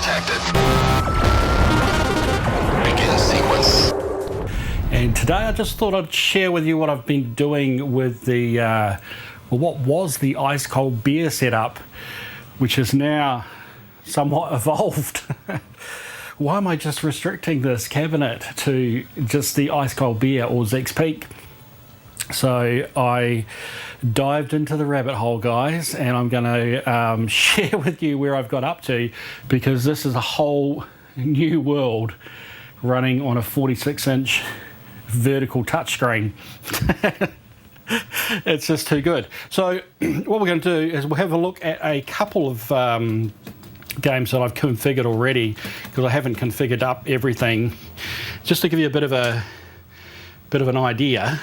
detected. Begin sequence. And today I just thought I'd share with you what I've been doing with the, what was the ice cold beer setup, which is now somewhat evolved. Why am I just restricting this cabinet to just the ice cold beer or Zeke's Peak? So I dived into the rabbit hole, guys, and I'm going to share with you where I've got up to, because this is a whole new world running on a 46-inch vertical touchscreen. It's just too good. So what we're going to do is we'll have a look at a couple of games that I've configured already, because I haven't configured up everything, just to give you a bit of an idea.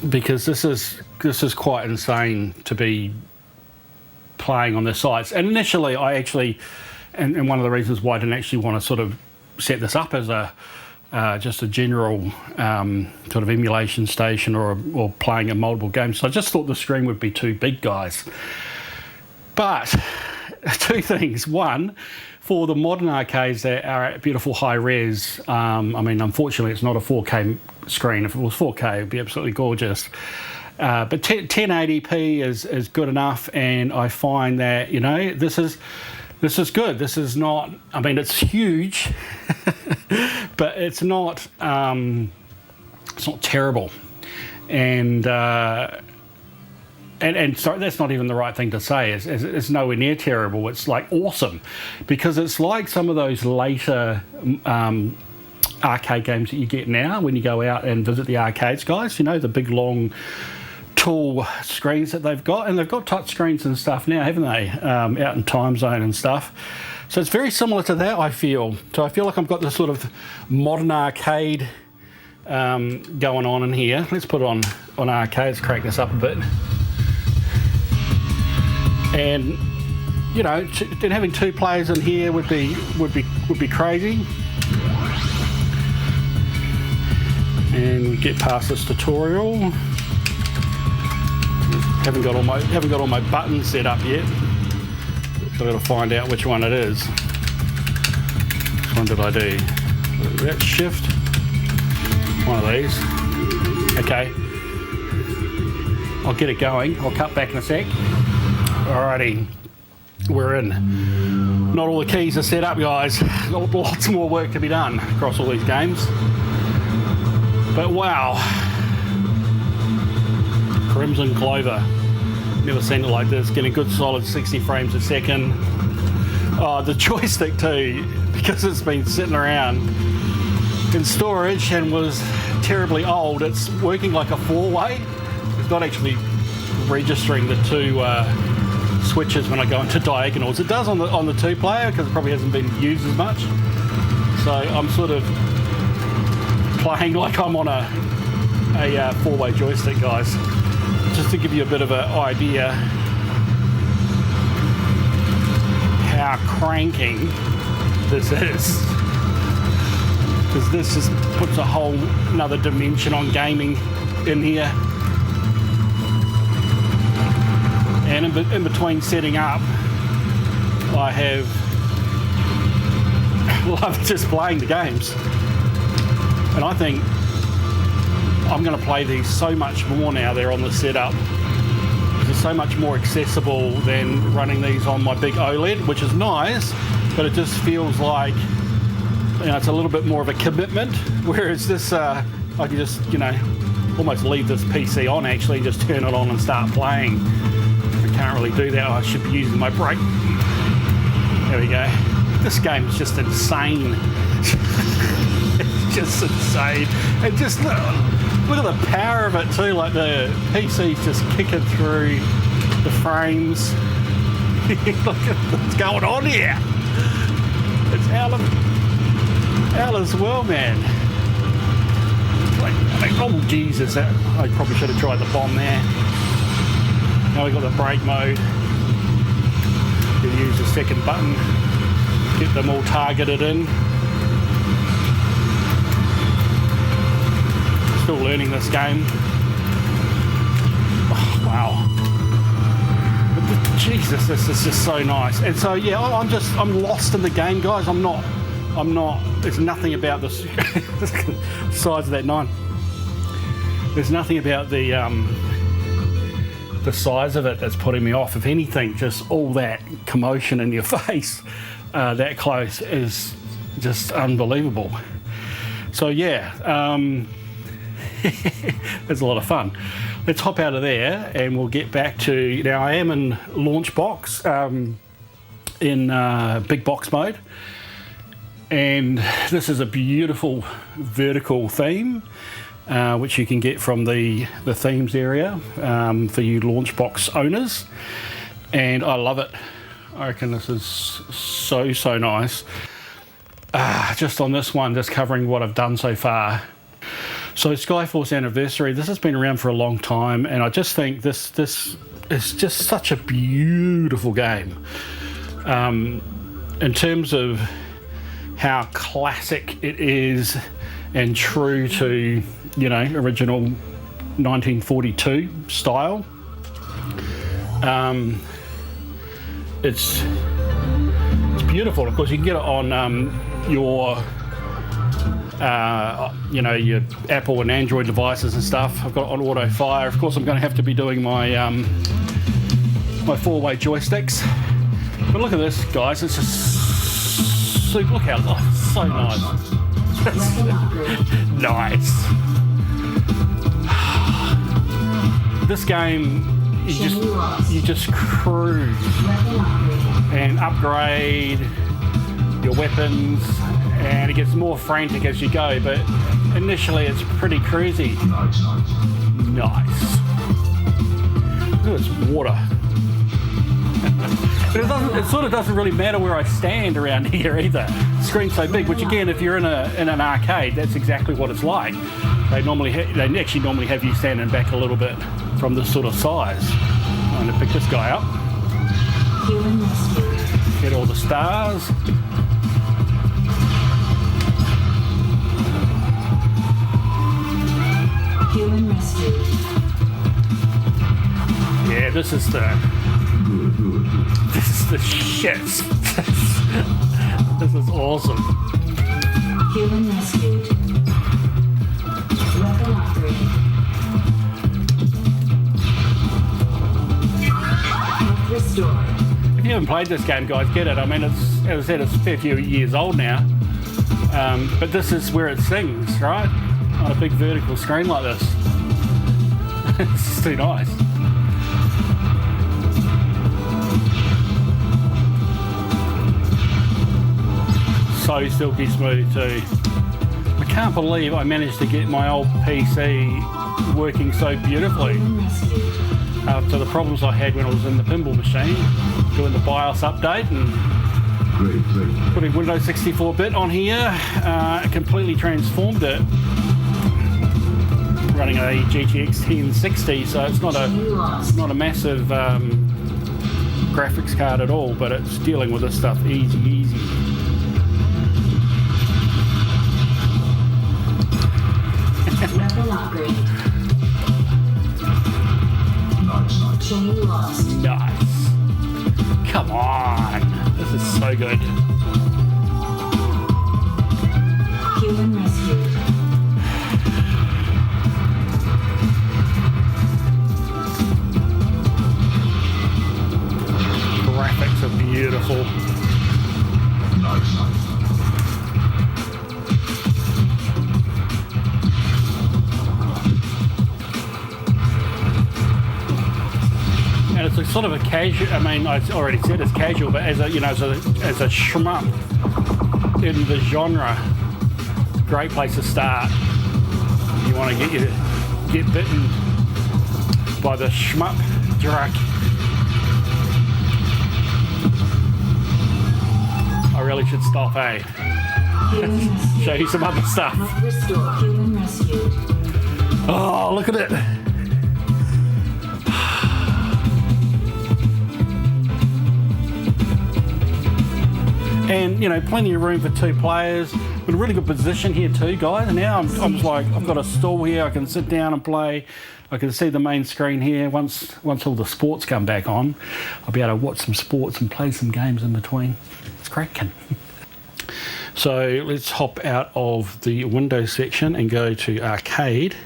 Because this is quite insane to be playing on the sites. And initially, I actually, and one of the reasons why I didn't actually want to sort of set this up as a just a general sort of emulation station or playing a multiple games. So I just thought the screen would be too big, guys. But two things. One, for the modern arcades that are at beautiful high res, I mean, unfortunately, it's not a 4K screen. If it was 4K, it would be absolutely gorgeous. But 1080p is good enough, and I find that, you know, this is good. This is not, I mean, it's huge, but it's not terrible. And sorry, that's not even the right thing to say. It's nowhere near terrible. It's like awesome, because it's like some of those later arcade games that you get now when you go out and visit the arcades, guys. You know, the big long tall screens that they've got, and they've got touch screens and stuff now, haven't they? Out in Time Zone and stuff. So it's very similar to that, I feel. So I feel like I've got this sort of modern arcade going on in here. Let's put it on arcade. Let's crank this up a bit. And you know, then having two players in here would be crazy. And we get past this tutorial. Haven't got all my buttons set up yet. So I've got to find out which one it is. Which one did I do? That's shift. One of these. Okay. I'll get it going. I'll cut back in a sec. Alrighty, we're in. Not all the keys are set up, guys. Lots more work to be done across all these games. But wow, Crimson Clover. Never seen it like this. Getting a good solid 60 frames a second. Oh, the joystick too, because it's been sitting around in storage and was terribly old. It's working like a four-way. It's not actually registering the two switches when I go into diagonals. It does on the two-player, because it probably hasn't been used as much. So I'm sort of playing like I'm on a four-way joystick, guys. Just to give you a bit of an idea how cranking this is, because this just puts a whole another dimension on gaming in here. And in between setting up, I have loved just playing the games. And I think I'm going to play these so much more now they're on the setup. They're so much more accessible than running these on my big OLED, which is nice, but it just feels like, you know, it's a little bit more of a commitment. Whereas this, I can just, you know, almost leave this PC on, actually, just turn it on and start playing. Can't really do that. I should be using my brake. There we go. This game is just insane. It's just insane. And just look at the power of it too. Like the PC's just kicking through the frames. Look at what's going on here. It's out of this world, man. Like, oh Jesus! I probably should have tried the bomb there. Now we've got the brake mode. You use the second button, get them all targeted in. Still learning this game. Oh, wow. Jesus, this is just so nice. And so yeah, I'm lost in the game, guys. I'm not. There's nothing about this size of that 9. There's nothing about the size of it that's putting me off. If anything, just all that commotion in your face that close is just unbelievable. So yeah, it's a lot of fun. Let's hop out of there and we'll get back to, now I am in launch box in big box mode, and this is a beautiful vertical theme which you can get from the themes area for you launch box owners, and I love it. I reckon this is so nice. Just on this one, just covering what I've done so far. So Skyforce Anniversary, this has been around for a long time, and I just think this is just such a beautiful game. In terms of how classic it is and true to, you know, original 1942 style. It's beautiful. Of course, you can get it on your you know, your Apple and Android devices and stuff. I've got it on auto fire. Of course, I'm going to have to be doing my my 4-way joysticks. But look at this, guys. It's just super. Look how it's so nice. Nice. This game, you just cruise and upgrade your weapons, and it gets more frantic as you go, but initially it's pretty cruisy. Nice. Look at this water. But it sort of doesn't really matter where I stand around here either. The screen's so big, which again, if you're in an arcade, that's exactly what it's like. They actually normally have you standing back a little bit from this sort of size. I'm going to pick this guy up. Get all the stars. Human rescue. Yeah, this is the shit. This is awesome. Human rescued. Weapon upgrade. Health restored. If you haven't played this game, guys, get it. I mean, it's, as I said, it's a fair few years old now. But this is where it sings, right? On a big vertical screen like this. It's just too nice. So silky smooth too. I can't believe I managed to get my old PC working so beautifully after the problems I had when I was in the pinball machine, doing the BIOS update and putting Windows 64-bit on here. Completely transformed it. Running a GTX 1060, so it's not a massive graphics card at all, but it's dealing with this stuff easy. Weapon upgrade. Chain lost. Nice. Come on. This is so good. Human rescued. Graphics are beautiful. And it's a sort of a casual, I mean, I already said it's casual, but as a, you know, as a shmup in the genre, great place to start. You want to get bitten by the shmup drug. I really should stop, eh? Show you some other stuff. Restore. Human rescued. Oh, look at it. And, you know, plenty of room for 2 players. But a really good position here too, guys. And now I'm just like, I've got a stool here, I can sit down and play. I can see the main screen here. Once all the sports come back on, I'll be able to watch some sports and play some games in between. It's cracking. So let's hop out of the Windows section and go to Arcade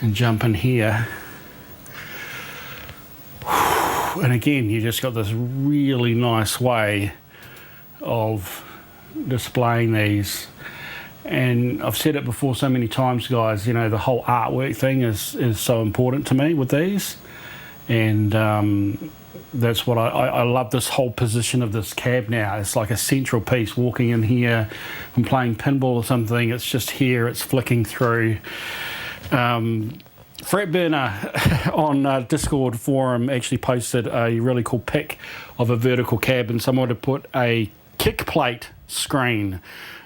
and jump in here. And again, you just got this really nice way of displaying these. And I've said it before so many times, guys, you know, the whole artwork thing is so important to me with these. And that's what I love, this whole position of this cab now. It's like a central piece. Walking in here and playing pinball or something, it's just here, it's flicking through. Fretburner on Discord forum actually posted a really cool pic of a vertical cab, and someone had put a kick plate screen.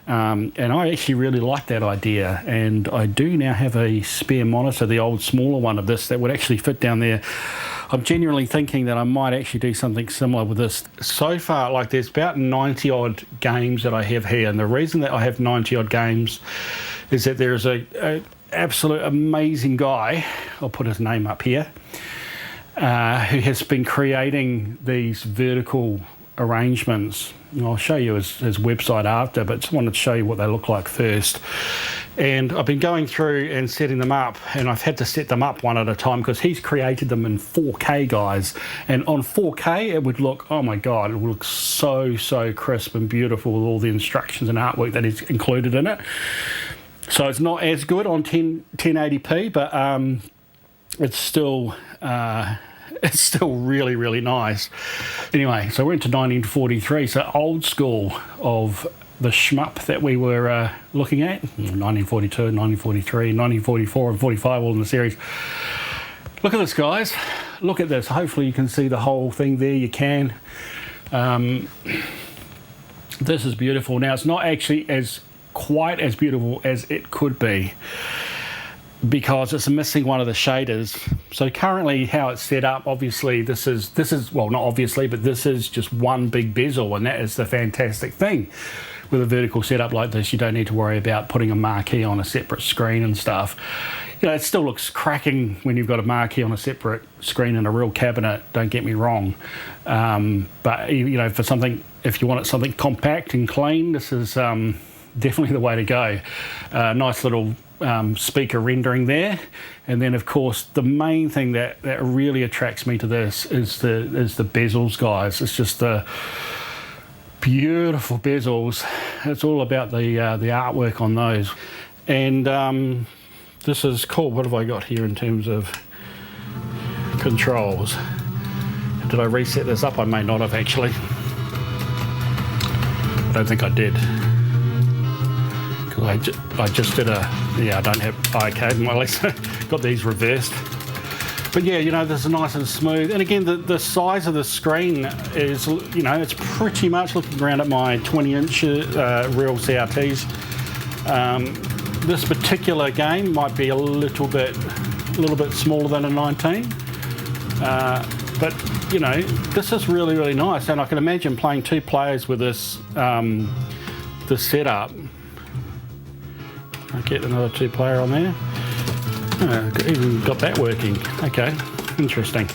And I actually really like that idea, and I do now have a spare monitor, the old smaller one of this, that would actually fit down there. I'm genuinely thinking that I might actually do something similar with this. So far, like, there's about 90 odd games that I have here, and the reason that I have 90 odd games is that there's a absolute amazing guy, I'll put his name up here, who has been creating these vertical arrangements. I'll show you his website after, but just wanted to show you what they look like first. And I've been going through and setting them up, and I've had to set them up one at a time because he's created them in 4K, guys. And on 4K, it would look, oh my God, it would look so crisp and beautiful with all the instructions and artwork that is included in it. So it's not as good on 1080p, but it's still really nice. Anyway, so we're into 1943, so old school of the shmup that we were looking at. 1942, 1943, 1944 and 45, all in the series. Look at this, guys. Look at this. Hopefully you can see the whole thing there. You can. This is beautiful. Now, it's not actually quite as beautiful as it could be, because it's missing one of the shaders. So currently how it's set up, obviously this is well, not obviously, but this is just one big bezel, and that is the fantastic thing. With a vertical setup like this, you don't need to worry about putting a marquee on a separate screen and stuff. You know, it still looks cracking when you've got a marquee on a separate screen in a real cabinet, don't get me wrong. But you know, for something, if you want it something compact and clean, this is definitely the way to go. Nice little speaker rendering there, and then of course the main thing that really attracts me to this is the bezels, guys. It's just the beautiful bezels. It's all about the artwork on those. And this is cool. What have I got here in terms of controls? Did I reset this up? I may not have actually. I don't think I did. I just did I don't have arcade, well, at least got these reversed. But yeah, you know, this is nice and smooth. And again, the size of the screen is, you know, it's pretty much, looking around at my 20-inch real CRTs. This particular game might be a little bit smaller than a 19. But, you know, this is really nice. And I can imagine playing 2 players with this setup. I'll get another 2-player on there. Even got that working. Okay, interesting.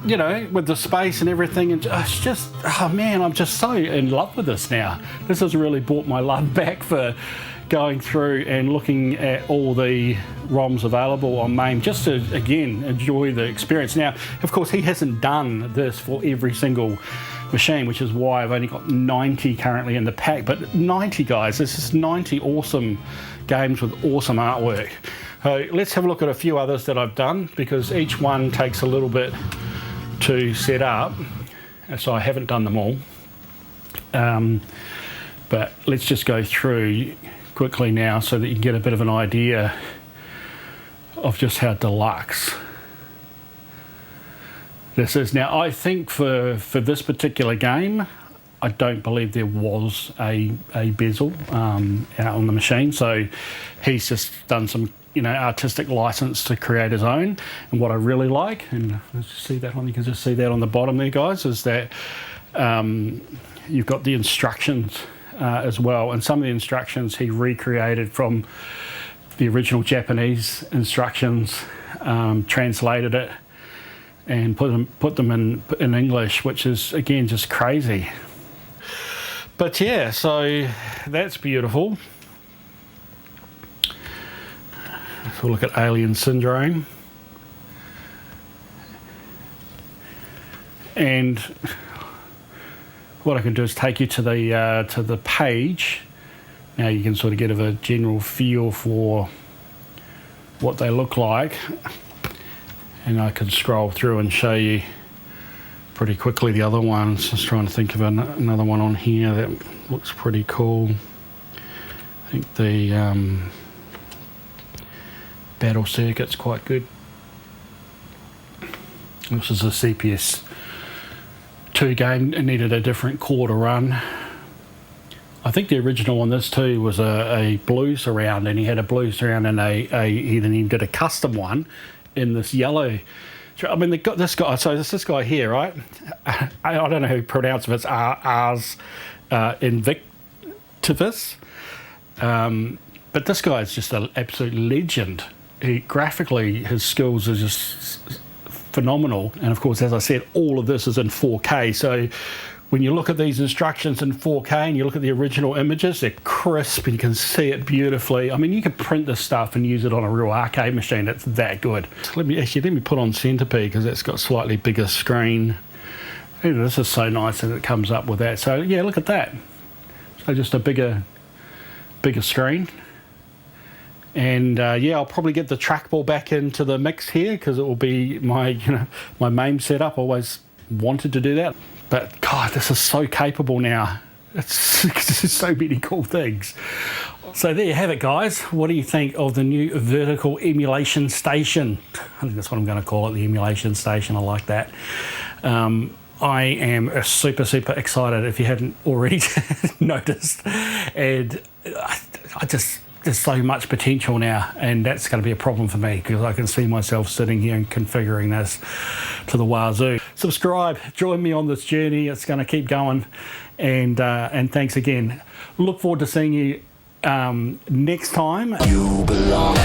You know, with the space and everything, and it's just, oh man, I'm just so in love with this now. This has really brought my love back for going through and looking at all the ROMs available on Mame, just to, again, enjoy the experience. Now, of course, he hasn't done this for every single machine, which is why I've only got 90 currently in the pack. But 90, guys, this is 90 awesome games with awesome artwork. So let's have a look at a few others that I've done, because each one takes a little bit to set up, so I haven't done them all. But let's just go through quickly now so that you can get a bit of an idea of just how deluxe this is. Now, I think for this particular game, I don't believe there was a bezel out on the machine, so he's just done some, you know, artistic license to create his own. And what I really like, and let's see that one, you can just see that on the bottom there, guys, is that you've got the instructions as well, and some of the instructions he recreated from the original Japanese instructions, translated it, and put them in English, which is again just crazy. But yeah, so that's beautiful. So we'll look at Alien Syndrome. And what I can do is take you to the page. Now you can sort of get a general feel for what they look like. And I can scroll through and show you pretty quickly the other ones. Just trying to think of another one on here that looks pretty cool. I think the battle circuit's quite good. This is a CPS 2 game. It needed a different core to run. I think the original on this too was a blue surround, and he had a blue surround and he then did a custom one in this yellow. I mean, they got this guy. So this guy here, right? I don't know how to pronounce it. It's Ars Invictus. But this guy is just an absolute legend. Graphically, his skills are just phenomenal. And of course, as I said, all of this is in 4K. So when you look at these instructions in 4K and you look at the original images, they're crisp and you can see it beautifully. I mean, you could print this stuff and use it on a real arcade machine. It's that good. Let me put on Centipede because it's got slightly bigger screen. Hey, this is so nice that it comes up with that. So yeah, look at that. So just a bigger screen. And yeah, I'll probably get the trackball back into the mix here because it will be my Mame setup. I always wanted to do that. But God, this is so capable now. It's so many cool things. So there you have it, guys. What do you think of the new vertical emulation station? I think that's what I'm going to call it, the emulation station. I like that. I am super excited if you hadn't already noticed. And there's so much potential now, and that's going to be a problem for me because I can see myself sitting here and configuring this to the wazoo. Subscribe, join me on this journey. It's going to keep going, and thanks again. Look forward to seeing you next time. You belong.